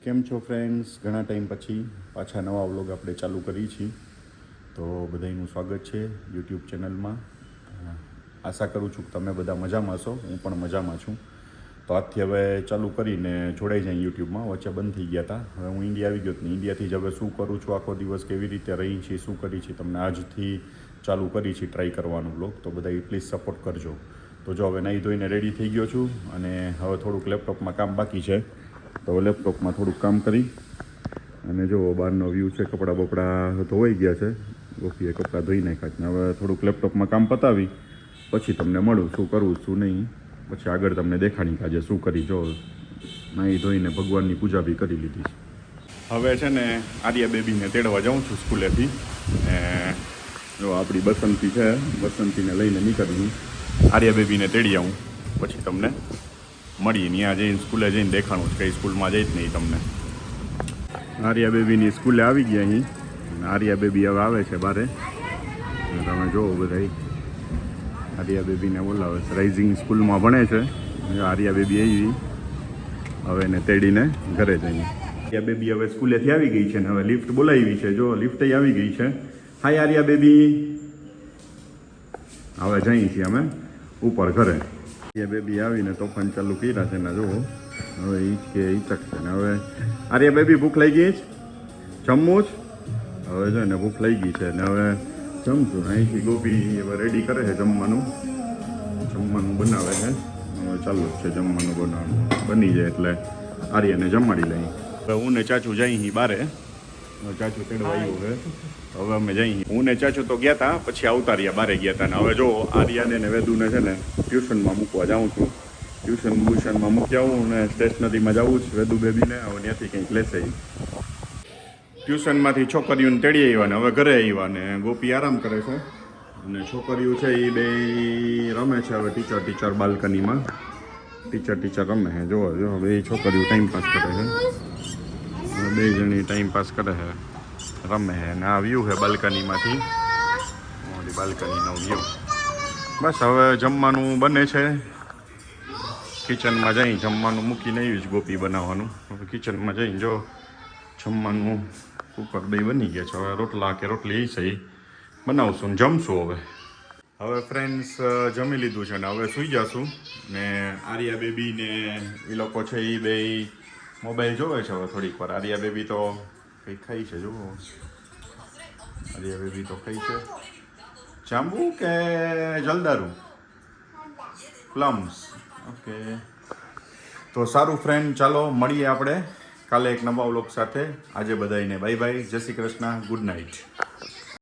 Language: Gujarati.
કેમ છો ફ્રેન્ડ્સ? ઘણા ટાઈમ પછી પાછા નવા વ્લોગ આપણે ચાલુ કરી છીએ, તો બધાનું સ્વાગત છે યુટ્યુબ ચેનલમાં. આશા કરું છું કે તમે બધા મજામાં છો, હું પણ મજામાં છું. તો આજથી હવે ચાલુ કરીને જોડાઈ જાય યુટ્યુબમાં. વચ્ચે બંધ થઈ ગયા હતા, હવે હું ઇન્ડિયા આવી ગયો હતો ને ઇન્ડિયાથી જ હવે શું કરું છું આખો દિવસ, કેવી રીતે રહી છીએ, શું કરી છીએ, તમને આજથી ચાલુ કરી છીએ ટ્રાય કરવાનું વ્લોગ. તો બધા પ્લીઝ સપોર્ટ કરજો. તો જો હવે નાહી ધોઈને રેડી થઈ ગયો છું અને હવે થોડુંક લેપટોપમાં કામ બાકી છે, તો લેપટોપમાં થોડુંક કામ કરી અને જો બહારનો વ્યૂ છે. કપડાં બપડા ધોવાઈ ગયા છે, ગોપીએ કપડાં ધોઈ નાખ્યા છે. હવે થોડુંક લેપટોપમાં કામ પતાવી પછી તમને મળું શું કરવું શું નહીં, પછી આગળ તમને દેખાડી કે આજે શું કરી. જો નાહી ધોઈને ભગવાનની પૂજા બી કરી લીધી છે. હવે છે ને આર્યા બેબીને તેડવા જાઉં છું સ્કૂલેથી. જો આપણી બસંતી છે, બસંતીને લઈને નીકળ્યું. આર્યા બેબીને તેડી આવું પછી તમને મળીએ. ત્યાં જઈને સ્કૂલે જઈને દેખાણું છે કઈ સ્કૂલમાં જઈ જ નહીં તમને. આર્યા બેબીની સ્કૂલે આવી ગયા અહીં. આર્યા બેબી હવે આવે છે બારે, તમે જોવો બધા આર્યા બેબીને બોલાવે છે. રાઇઝિંગ સ્કૂલમાં ભણે છે. આર્યા બેબી આવી, હવે એને તેડીને ઘરે જઈએ. આર્યા બેબી હવે સ્કૂલેથી આવી ગઈ છે ને હવે લિફ્ટ બોલાવી છે. જો લિફ્ટ આવી ગઈ છે. હાય આર્યા બેબી, હવે જઈએ છીએ અમે ઉપર ઘરે. એ બેબી આવીને તોફાન ચાલુ કર્યા છે ને જુઓ, હવે ઈ કે ઈચકશે ને. હવે આર્યા બેબી ભૂખ લાગી ગઈ છે, જમવું જ. હવે જો ને ભૂખ લાગી ગઈ છે ને હવે જમશું. અહીંથી ગોપી હવે રેડી કરે છે જમવાનું, જમવાનું બનાવે છે. હવે ચાલુ જ છે જમવાનું બનાવવાનું. બની જાય એટલે આર્યાને જમાડી લઈએ. હવે હું ને ચાચુ જઈ બારે, ચાચુ તેડવા આવ્યું હવે. હવે અમે જઈએ. હું ને ચાચુ તો ગયા હતા, પછી આવતા રહ્યા બારે ગયા હતા. ને હવે જો આર્યાને ને વેદુને છે ને ટ્યુશનમાં મૂકવા જાઉં છું. ટ્યુશનમાં મૂકી આવું ને સ્ટેશનરીમાં જવું જ વેદુ બેબીને. હવે ત્યાંથી કંઈક લેશે. ટ્યુશનમાંથી છોકરીઓને તેડી આવ્યા ને હવે ઘરે આવ્યા ને ગોપી આરામ કરે છે અને છોકરીઓ છે એ બે રમે છે. હવે ટીચર બાલ્કનીમાં ટીચર રમે છે. જો બે છોકરીઓ ટાઈમ પાસ કરે છે, બે જણી ટાઈમ પાસ કરે છે, રમે છે. ને આ વ્યૂ છે બાલ્કનીમાંથી, બાલ્કનીનો વ્યૂ. બસ હવે જમવાનું બને છે. કિચનમાં જઈ જમવાનું મૂકીને આવ્યું જ ગોપી બનાવવાનું. હવે કિચનમાં જઈને જો જમવાનું કુકર બે બની ગયા છે. હવે રોટલા કે રોટલી છે એ બનાવશું ને જમશું. હવે ફ્રેન્ડ્સ જમી લીધું છે ને હવે સૂઈ જશું. ને આર્યા બેબી ને એ લોકો છે એ બે મોબાઈલ જોવે છે હવે થોડીક વાર. આર્યા બેબી તો કંઈક ખાઈ છે. જુઓ આર્યા બેબી તો ખાઈ છે જાંબુ કે જલદારું, પ્લમ્સ. ઓકે, તો સારું ફ્રેન્ડ, ચાલો મળીએ આપણે કાલે એક નવા વ્લોગ સાથે. આજે બધાને બાય બાય, જય શ્રી કૃષ્ણ, ગુડ નાઇટ.